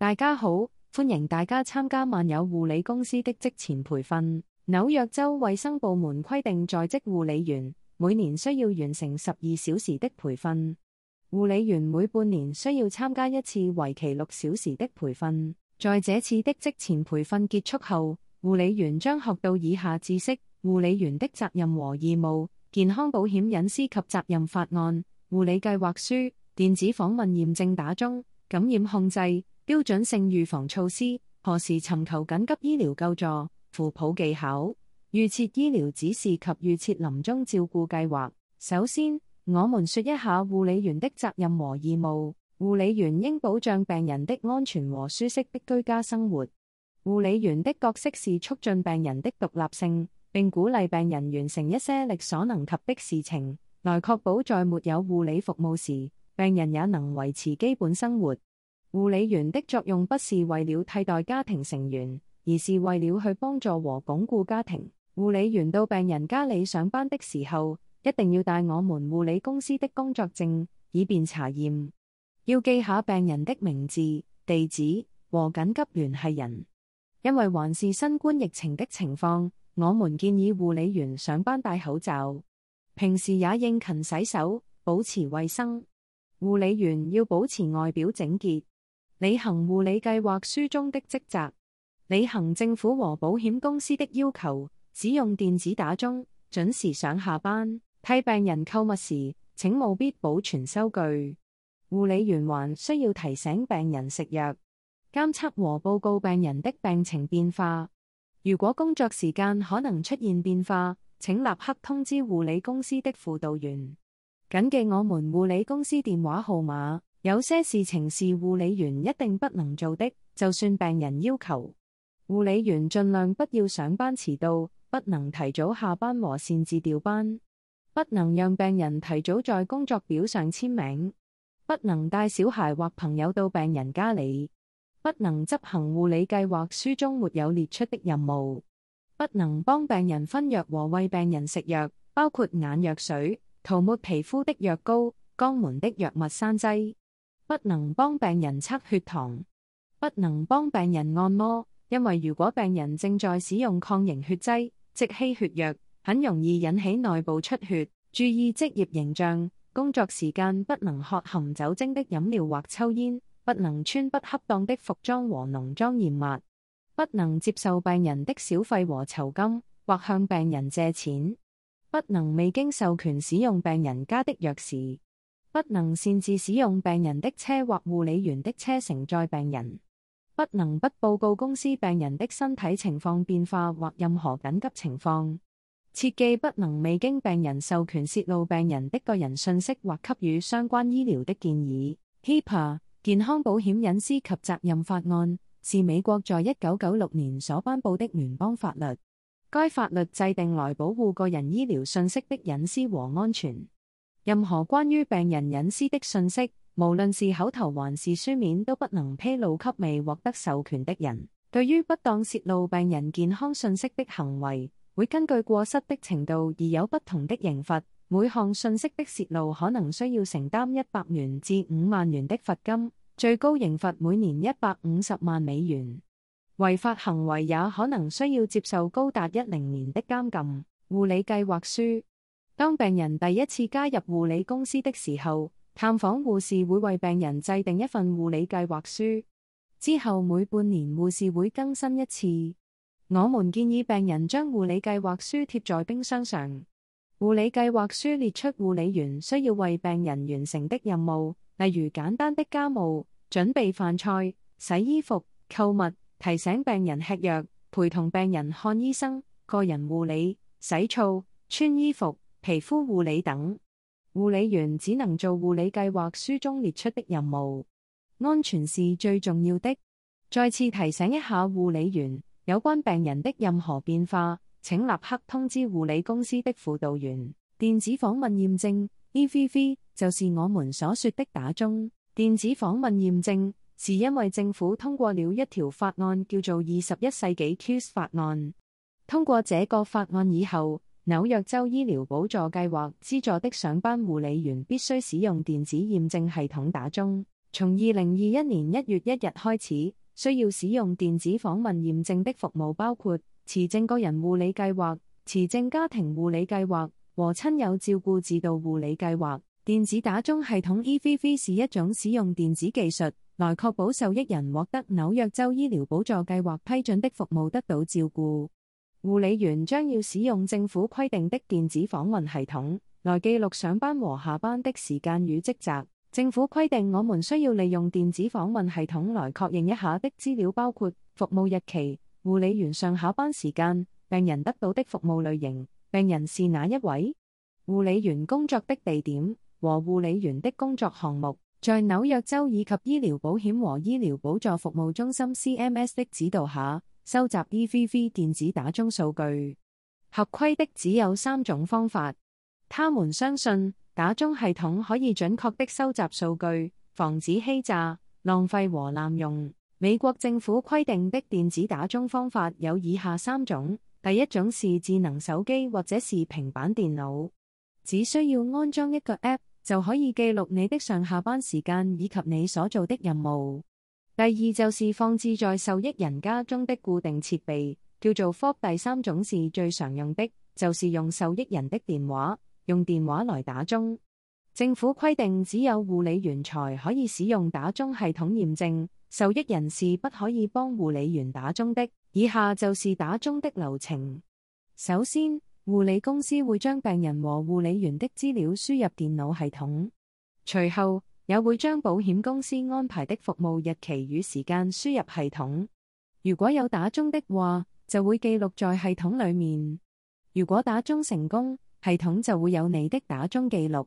大家好，歡迎大家參加萬有護理公司的職前培訓。紐約州衛生部門規定，在職護理員每年需要完成12小時的培訓。護理員每半年需要參加一次為期6小時的培訓。在這次的職前培訓結束後，護理員將學到以下知識：護理員的責任和義務、健康保險隱私及責任法案、護理計劃書、電子訪問驗證打鐘、感染控制、標準性預防措施、何時尋求緊急醫療救助、扶抱技巧、預設醫療指示及預設臨終照顧計劃。首先，我們說一下護理員的責任和義務。護理員應保障病人的安全和舒適的居家生活。護理員的角色是促進病人的獨立性，並鼓勵病人完成一些力所能及的事情，來確保在沒有護理服務時，病人也能維持基本生活。護理員的作用不是為了替代家庭成員，而是為了去幫助和鞏固家庭。護理員到病人家裡上班的時候，一定要帶我們護理公司的工作證，以便查驗。要記下病人的名字、地址和緊急聯繫人。因為還是新冠疫情的情況，我們建議護理員上班戴口罩，平時也應勤洗手，保持衛生。護理員要保持外表整潔，履行護理計劃書中的職責，履行政府和保險公司的要求，使用電子打鐘，準時上下班。替病人購物時，請務必保存收據。護理員還需要提醒病人食藥，監測和報告病人的病情變化。如果工作時間可能出現變化，請立刻通知護理公司的輔導員。謹記我們護理公司電話號碼。有些事情是護理員一定不能做的，就算病人要求。護理員盡量不要上班遲到，不能提早下班和擅自調班，不能讓病人提早在工作表上簽名，不能帶小孩或朋友到病人家裡，不能執行護理計劃書中沒有列出的任務，不能幫病人分藥和為病人食藥，包括眼藥水、塗抹皮膚的藥膏、肛門的藥物栓劑，不能幫病人測血糖，不能幫病人按摩，因為如果病人正在使用抗凝血劑、即稀血藥，很容易引起內部出血。注意職業形象，工作時間不能喝含酒精的飲料或抽煙，不能穿不恰當的服裝和濃妝豔抹，不能接受病人的小費和酬金，或向病人借錢，不能未經授權使用病人家的藥匙，不能擅自使用病人的車或護理員的車承載病人，不能不報告公司病人的身體情況變化或任何緊急情況。切記不能未經病人授權泄露病人的個人信息或給予相關醫療的建議。HIPAA 健康保險隱私及責任法案是美國在1996年所頒布的聯邦法律。該法律制定來保護個人醫療信息的隱私和安全。任何關於病人隱私的信息，無論是口頭還是書面，都不能披露給未獲得授權的人。對於不當泄露病人健康信息的行為，會根據過失的程度而有不同的刑罰。每項信息的泄露可能需要承擔100元至5萬元的罰金，最高刑罰每年150萬美元。違法行為也可能需要接受高達10年的監禁。護理計劃書。當病人第一次加入護理公司的時候，探訪護士會為病人制定一份護理計劃書，之後每半年護士會更新一次。我們建議病人將護理計劃書貼在冰箱上。護理計劃書列出護理員需要為病人完成的任務，例如簡單的家務、準備飯菜、洗衣服、購物、提醒病人吃藥、陪同病人看醫生、個人護理、洗澡、穿衣服、皮膚護理等。護理員只能做護理計劃書中列出的任務。安全是最重要的。再次提醒一下護理員，有關病人的任何變化，請立刻通知護理公司的輔導員。電子訪問驗證 EVV 就是我們所說的打鐘。電子訪問驗證是因為政府通過了一條法案，叫做21世紀 QS 法案。通過這個法案以後，紐約州醫療補助計劃資助的上班護理員必須使用電子驗證系統打鐘。從2021年1月1日開始，需要使用電子訪問驗證的服務包括持證個人護理計劃、持證家庭護理計劃和親友照顧自動護理計劃。電子打鐘系統 EVV 是一種使用電子技術來確保受益人獲得紐約州醫療補助計劃批准的服務得到照顧。護理員將要使用政府規定的電子訪問系統來記錄上班和下班的時間與職責。政府規定我們需要利用電子訪問系統來確認一下的資料包括服務日期、護理員上下班時間、病人得到的服務類型、病人是哪一位、護理員工作的地點和護理員的工作項目。在紐約州以及醫療保險和醫療補助服務中心 CMS 的指導下，收集 EVV 電子打鐘數據。合規的只有3種方法。他們相信打鐘系統可以準確的收集數據，防止欺詐、浪費和濫用。美國政府規定的電子打鐘方法有以下3種。第一種是智能手機或者是平板電腦，只需要安裝一個 App 就可以記錄你的上下班時間以及你所做的任務。第二就是放置在受益人家中的固定設備，叫做 Fob。第三種是最常用的，就是用受益人的電話，用電話來打鐘。政府規定只有護理員才可以使用打鐘系統驗證，受益人是不可以幫護理員打鐘的。以下就是打鐘的流程。首先，護理公司會將病人和護理員的資料輸入電腦系統，隨後也會將保險公司安排的服務日期與時間輸入系統。如果有打鐘的話，就會記錄在系統裡面。如果打鐘成功，系統就會有你的打鐘記錄。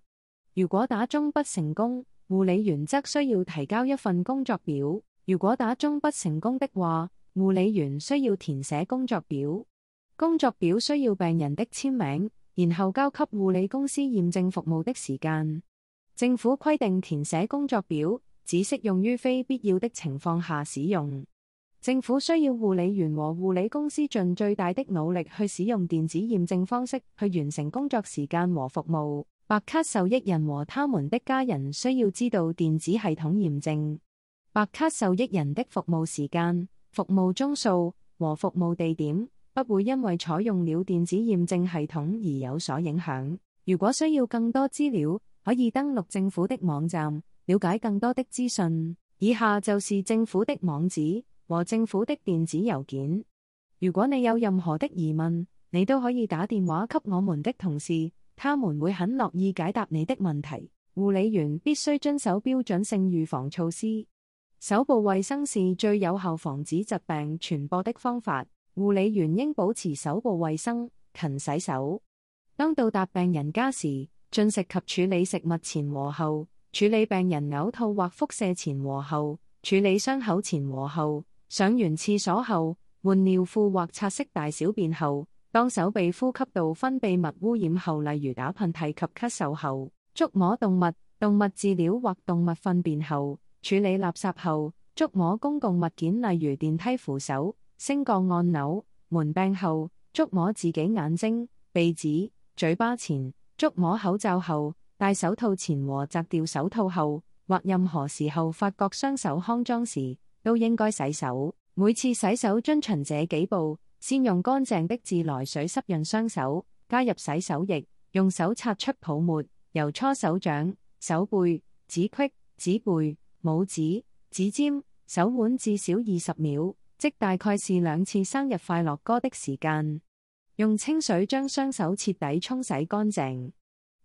如果打鐘不成功，護理員則需要提交一份工作表。如果打鐘不成功的話，護理員需要填寫工作表。工作表需要病人的簽名，然後交給護理公司驗證服務的時間。政府規定填寫工作表只適用於非必要的情況下使用。政府需要護理員和護理公司盡最大的努力去使用電子驗證方式去完成工作時間和服務。白卡受益人和他們的家人需要知道電子系統驗證。白卡受益人的服務時間、服務鐘數和服務地點不會因為採用了電子驗證系統而有所影響。如果需要更多資料，可以登錄政府的網站，了解更多的資訊。以下就是政府的網址和政府的電子郵件。如果你有任何的疑問，你都可以打電話給我們的同事，他們會很樂意解答你的問題。護理員必須遵守標準性預防措施。手部衛生是最有效防止疾病傳播的方法。護理員應保持手部衛生，勤洗手。當到達病人家時，進食及處理食物前和後，處理病人嘔吐或腹瀉前和後，處理傷口前和後，上完廁所後，換尿褲或擦拭大小便後，當手被呼吸道分泌物污染後，例如打噴嚏及咳嗽後，觸摸動物、動物飼料或動物糞便後，處理垃圾後，觸摸公共物件例如電梯扶手、升降按鈕、門柄後，觸摸自己眼睛、鼻子、嘴巴前，觸摸口罩後，戴手套前和摘掉手套後，或任何時候發覺雙手骯髒時，都應該洗手。每次洗手遵循這幾步，先用乾淨的自來水濕潤雙手，加入洗手液，用手擦出泡沫，揉搓手掌、手背、指隙、指背、拇指、指尖、手腕至少20秒，即大概是2次生日快樂歌的時間。用清水將雙手徹底沖洗乾淨，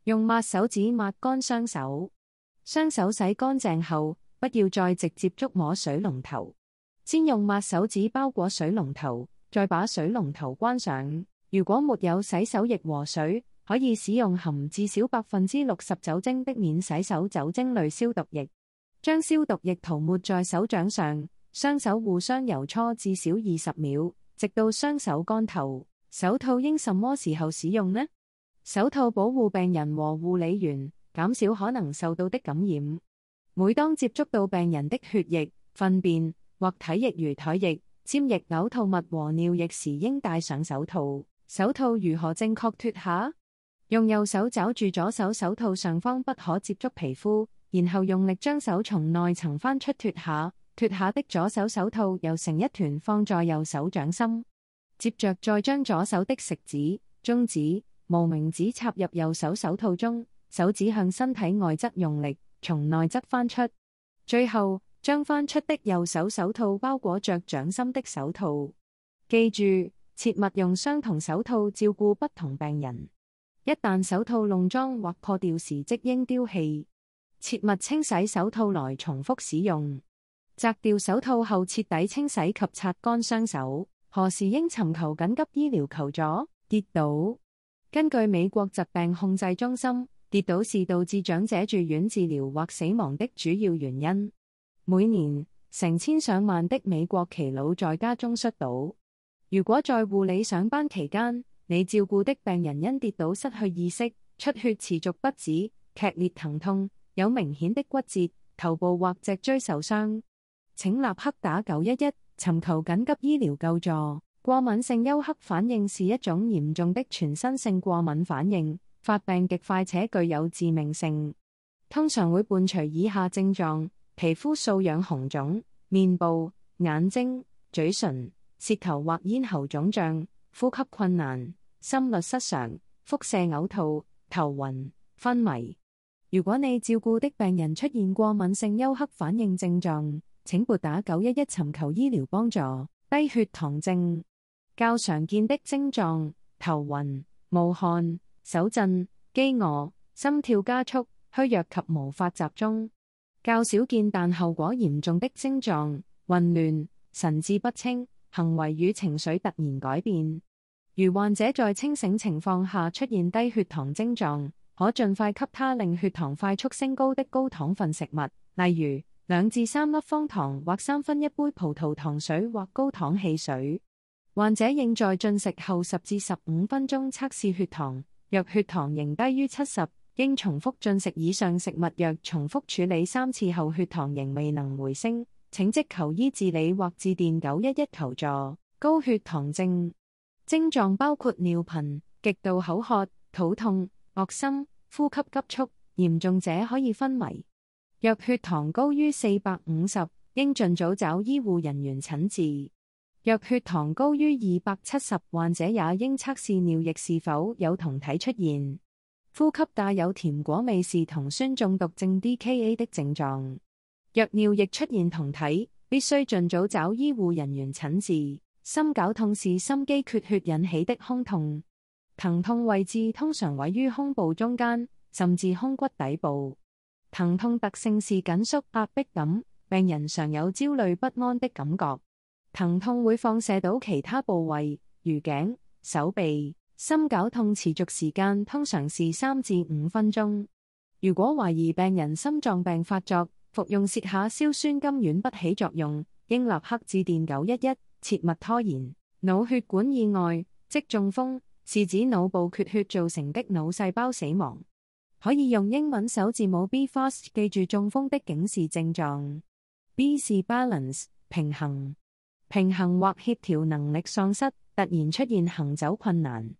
用抹手紙抹乾雙手。雙手洗乾淨後，不要再直接觸摸水龍頭，先用抹手紙包裹水龍頭，再把水龍頭關上。如果沒有洗手液和水，可以使用含至少60%酒精的免洗手酒精類消毒液，將消毒液塗抹在手掌上，雙手互相揉搓至少20秒，直到雙手乾透。手套應什麼時候使用呢？手套保護病人和護理員，減少可能受到的感染。每當接觸到病人的血液、糞便或體液如唾液、沾液、嘔吐物和尿液時，應戴上手套。手套如何正確脫下？用右手抓住左手手套上方不可接觸皮膚，然後用力將手從內層翻出脫下的左手手套揉成一團放在右手掌心，接着再將左手的食指、中指、無名指插入右手手套中，手指向身體外側用力，從內側翻出，最後將翻出的右手手套包裹着掌心的手套。記住，切勿用相同手套照顧不同病人，一旦手套弄髒或破掉時即應丟棄。切勿清洗手套來重複使用。摘掉手套後徹底清洗及擦乾雙手。何時應尋求緊急醫療求助？跌倒。根據美國疾病控制中心，跌倒是導致長者住院治療或死亡的主要原因。每年，成千上萬的美國耆老在家中摔倒。如果在護理上班期間，你照顧的病人因跌倒失去意識、出血持續不止、劇烈疼痛、有明顯的骨折、頭部或脊椎受傷，請立刻打911，尋求緊急醫療救助。過敏性休克反應是一種嚴重的全身性過敏反應，發病極快且具有致命性。通常會伴隨以下症狀：皮膚瘙癢紅腫、面部、眼睛、嘴唇、舌頭或咽喉腫脹、呼吸困難、心律失常、腹瀉嘔吐、頭暈、昏迷。如果你照顧的病人出現過敏性休克反應症狀，請撥打911尋求醫療幫助。低血糖症較常見的症狀：頭暈、冒汗、手震、飢餓、心跳加速、虛弱及無法集中。較少見但後果嚴重的症狀：混亂、神志不清、行為與情緒突然改變。如患者在清醒情況下出現低血糖症狀，可盡快給他令血糖快速升高的高糖分食物，例如2至3粒方糖或1/3杯葡萄糖水或高糖汽水。患者應在進食後10至15分鐘測試血糖，若血糖仍低於70，應重複進食以上食物。若重複處理3次後血糖仍未能回升，請即求醫治理或致電911求助。高血糖症症狀包括尿頻、極度口渴、肚痛、噁心、呼吸急促，嚴重者可以昏迷。若血糖高於450，應盡早找醫護人員診治。若血糖高於270，患者也應測試尿液是否有酮體出現。呼吸帶有甜果味是酮酸中毒症 DKA 的症狀。若尿液出現酮體，必須盡早找醫護人員診治。心絞痛是心肌缺血引起的胸痛，疼痛位置通常位於胸部中間，甚至胸骨底部。疼痛特性是緊縮壓迫感，病人常有焦慮不安的感覺。疼痛會放射到其他部位，如頸、手臂。心絞痛持續時間通常是3至5分鐘。如果懷疑病人心臟病發作，服用瀉下硝酸甘丸不起作用，應立刻致電911，切勿拖延。腦血管意外，即中風，是指腦部缺血造成的腦細胞死亡。可以用英文首字母 B-FAST 記住中風的警示症狀。B 是 balance 平衡或協調能力喪失，突然出現行走困難。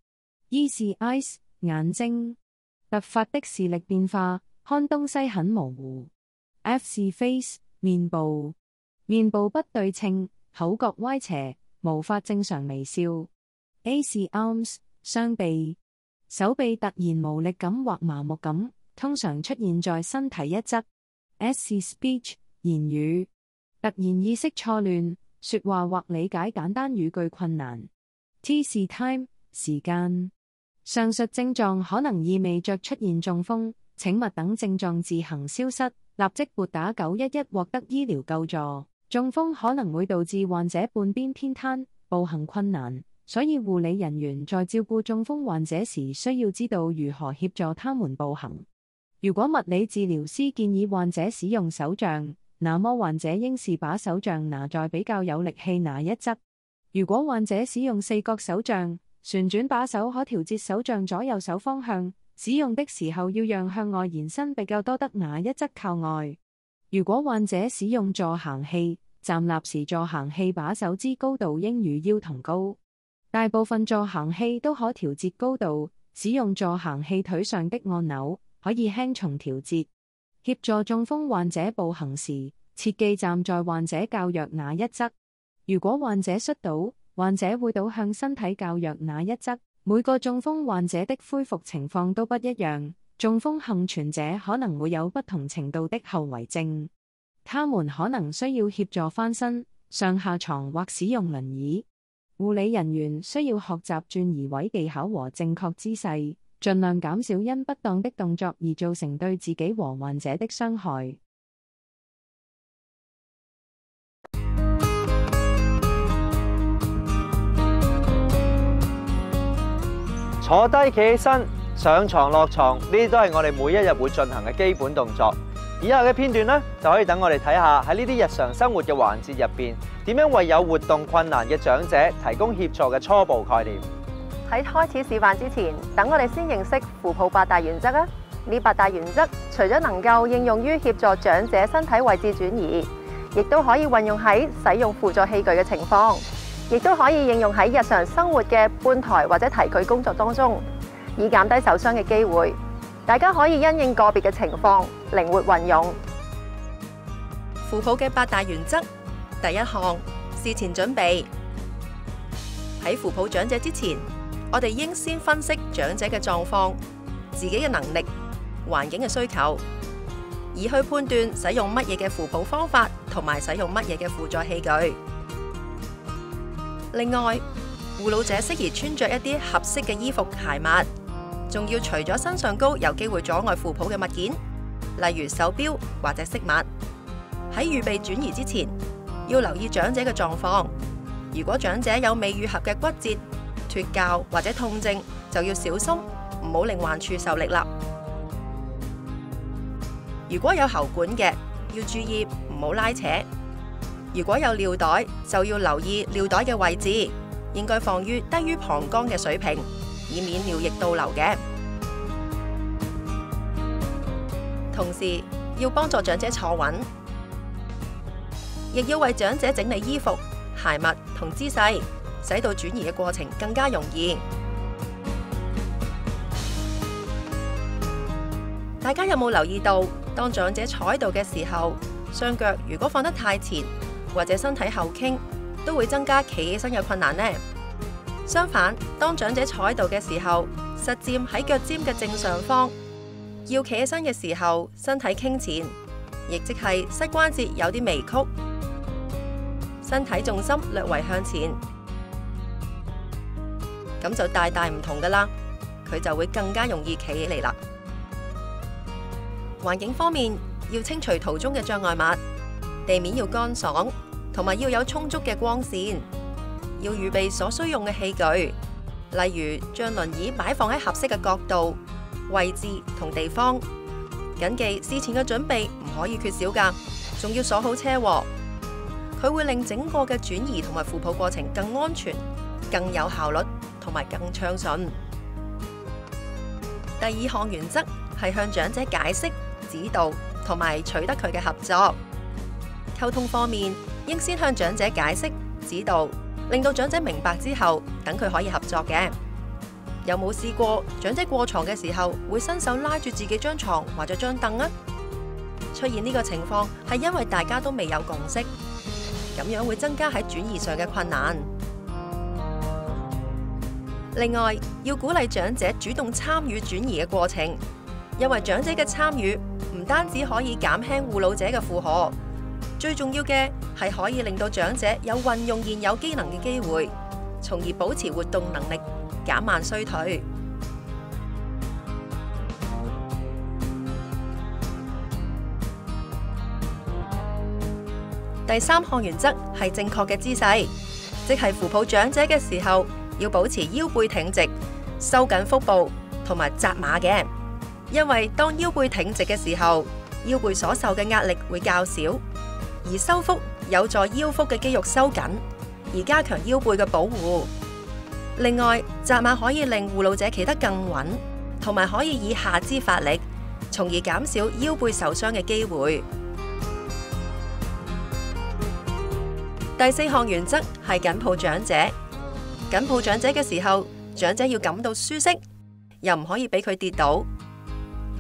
E 是 eyes 眼睛，突發的視力變化，看東西很模糊。F 是 face 面部不對稱，口角歪斜，無法正常微笑。A 是 arms 雙臂，手臂突然無力感或麻木感，通常出現在身體一側。S 是 speech 言語，突然意識錯亂，說話或理解簡單語句困難。T 是 time 時間。上述症狀可能意味着出現中風，請勿等症狀自行消失，立即撥打911獲得醫療救助。中風可能會導致患者半邊偏癱、步行困難，所以護理人員在照顧中風患者時需要知道如何協助他們步行。如果物理治療師建議患者使用手杖，那麼患者應是把手杖拿在比較有力氣那一側。如果患者使用4角手杖，旋轉把手可調節手杖左右手方向，使用的時候要讓向外延伸比較多的那一側靠外。如果患者使用助行器，站立時助行器把手之高度應與腰同高。大部分助行器都可調節高度，使用助行器腿上的按鈕，可以輕重調節。協助中風患者步行時，切忌站在患者較弱那一側。如果患者摔倒，患者會倒向身體較弱那一側。每個中風患者的恢復情況都不一樣，中風幸存者可能會有不同程度的後遺症。他們可能需要協助翻身、上下床或使用輪椅。護理人員需要學習轉移位技巧和正確姿勢，盡量減少因不當的動作而造成對自己和患者的傷害。坐低、企起身、上床、落床，呢啲都係我哋每一日會進行嘅基本動作。以下嘅片段呢，就可以等我哋睇下喺呢啲日常生活嘅環節入邊，點樣為有活動困難嘅長者提供協助嘅初步概念。喺開始示範之前，等我哋先認識扶抱8大原則啊！呢8大原則除咗能夠應用於協助長者身體位置轉移，亦都可以運用喺使用輔助器具嘅情況，亦都可以應用喺日常生活嘅搬抬或者提舉工作當中，以減低受傷嘅機會。大家可以因應個別嘅情況靈活運用。扶抱嘅8大原則，第一項，事前準備。喺扶抱長者之前，我哋應先分析長者嘅狀況、自己嘅能力、環境嘅需求，而去判斷使用乜嘢嘅扶抱方法，同埋使用乜嘢嘅輔助器具。另外，護老者適宜穿着一啲合適嘅衣服鞋襪，仲要除咗身上高有機會阻礙扶抱嘅物件，例如手錶或者飾物。喺預備轉移之前，要留意長者嘅狀況。如果長者有未愈合嘅骨折、脫臼或者痛症，就要小心，唔好令患處受力啦。如果有喉管嘅，要注意唔好拉扯。如果有尿袋，就要留意尿袋嘅位置，應該放於低於膀胱嘅水平，以免尿液倒流嘅。同時要幫助長者坐穩，亦要為長者整理衣服、鞋襪同姿勢，使到轉移嘅過程更加容易。大家有冇留意到，當長者坐喺度嘅時候，雙腳如果放得太前，或者身體後傾，都會增加企起身嘅困難呢？相反，當長者坐喺度嘅時候，實踐喺腳尖嘅正上方，要企起身嘅時候，身體傾前，亦即係膝關節有啲微曲，身體重心略為向前，咁就大大唔同噶啦，佢就會更加容易企起嚟啦。環境方面，要清除途中嘅障礙物，地面要乾爽，同埋要有充足嘅光線。要預備所需用嘅器具，例如將輪椅擺放喺合適嘅角度、位置同地方。謹記事前嘅準備唔可以缺少噶，仲要鎖好車禍。佢會令整個嘅轉移同埋扶抱過程更安全、更有效率同埋更暢順。第二項原則係向長者解釋、指導同埋取得佢嘅合作。溝通方面，應先向長者解釋、指導，令到長者明白之後，等佢可以合作嘅。有冇試過長者過床嘅時候會伸手拉住自己張床或者張凳啊？出現呢個情況係因為大家都未有共識，咁樣會增加喺轉移上嘅困難。另外，要鼓勵長者主動參與轉移嘅過程，因為長者嘅參與唔單止可以減輕護老者嘅負荷，最重要嘅係可以令到長者有運用現有機能嘅機會，從而保持活動能力，減慢衰退。第三項原則係正確嘅姿勢，即係扶抱長者嘅時候要保持腰背挺直、收緊腹部同埋紮馬嘅。因為當腰背挺直嘅時候，腰背所受嘅壓力會較少，而收腹有助腰腹嘅肌肉收緊，而加強腰背嘅保護。另外，紮馬可以令護老者企得更穩，同埋可以以下肢發力，從而減少腰背受傷嘅機會。第四項原則係緊抱長者。緊抱長者嘅時候，長者要感到舒適，又唔可以俾佢跌倒。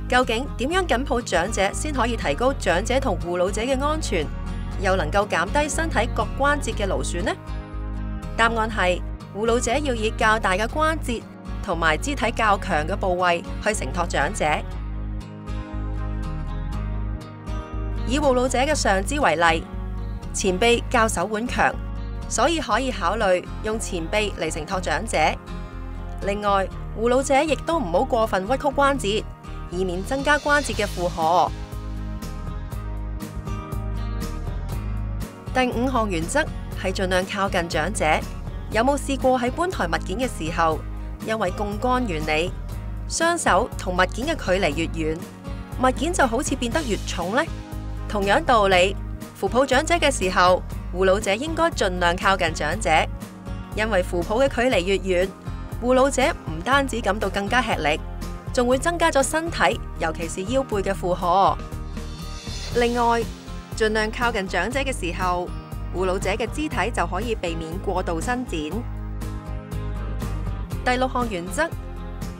究竟點樣緊抱長者先可以提高長者同護老者嘅安全，又能夠減低身體各關節嘅勞損呢？答案係護老者要以較大嘅關節同埋肢體較強嘅部位去承托長者。以護老者嘅上肢為例，前臂較手腕強，所以可以考慮用前臂嚟承托長者。另外，護老者亦都唔好過分屈曲關節，以免增加關節嘅負荷。第5項原則係盡量靠近長者。有冇試過喺搬抬物件嘅時候，因為槓桿原理，雙手同物件嘅距離越遠，物件就好似變得越重呢？同樣道理，扶抱長者嘅時候，護老者應該盡量靠近長者，因為扶抱嘅距離越遠，護老者唔單止感到更加吃力，仲會增加咗身體，尤其是腰背嘅負荷。另外，盡量靠近長者嘅時候，護老者嘅肢體就可以避免過度伸展。第6項原則，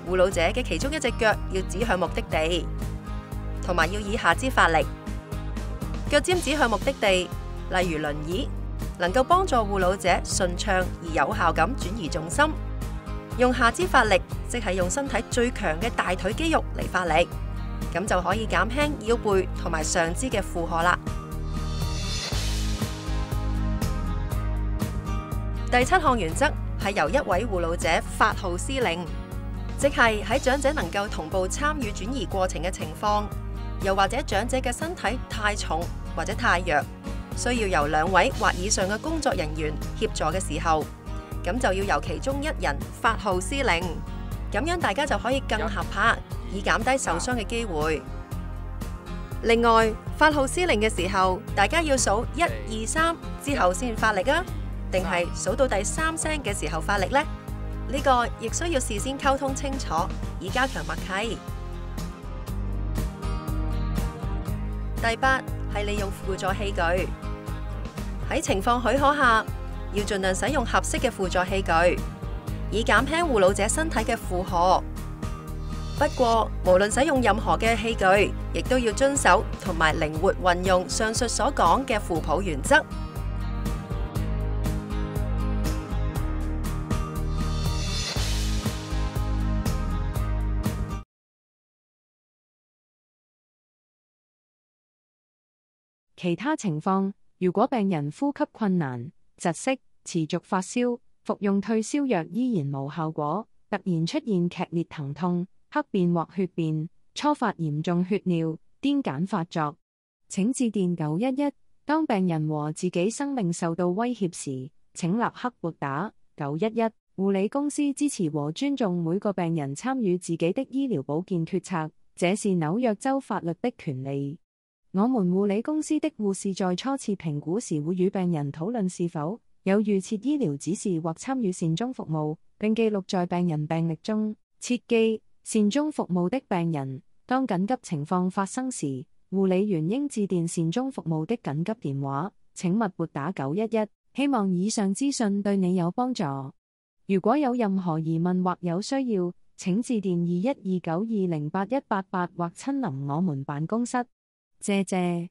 護老者嘅其中一隻腳要指向目的地，同埋要以下肢發力。腳尖指向目的地，例如輪椅，能夠幫助護老者順暢而有效咁轉移重心。用下肢發力，即係用身體最強嘅大腿肌肉嚟發力，咁就可以減輕腰背同埋上肢嘅負荷啦。第7項原則係由一位護老者發號施令，即係喺長者能夠同步參與轉移過程嘅情況，又或者長者嘅身體太重或者太弱，需要由2位或以上嘅工作人員協助嘅時候，咁就要由其中一人發號施令，咁樣大家就可以更合拍，以減低受傷嘅機會。另外，發號施令嘅時候，大家要數1、2、3之後先發力啊，定係數到第3聲嘅時候發力呢？呢個亦需要事先溝通清楚，以加強默契。第8係利用輔助器具，喺情況許可下，要盡量使用合適嘅輔助器具，以減輕護老者身體嘅負荷。不過，無論使用任何嘅器具，亦都要遵守同埋靈活運用上述所講嘅扶抱原則。其他情況，如果病人呼吸困難、窒息、持續發燒，服用退燒藥依然無效果，突然出現劇烈疼痛、黑便或血便，初發嚴重血尿、癲癇發作，請致電911。當病人和自己生命受到威脅時，請立刻撥打911。護理公司支持和尊重每個病人參與自己的醫療保健決策，這是紐約州法律的權利。我們護理公司的護士在初次評估時會與病人討論是否有預設醫療指示或參與善終服務，並記錄在病人病歷中。切記，善終服務的病人，當緊急情況發生時，護理員應致電善終服務的緊急電話，請勿撥打911。希望以上資訊對你有幫助。如果有任何疑問或有需要，請致電2129208188或親臨我們辦公室。謝謝。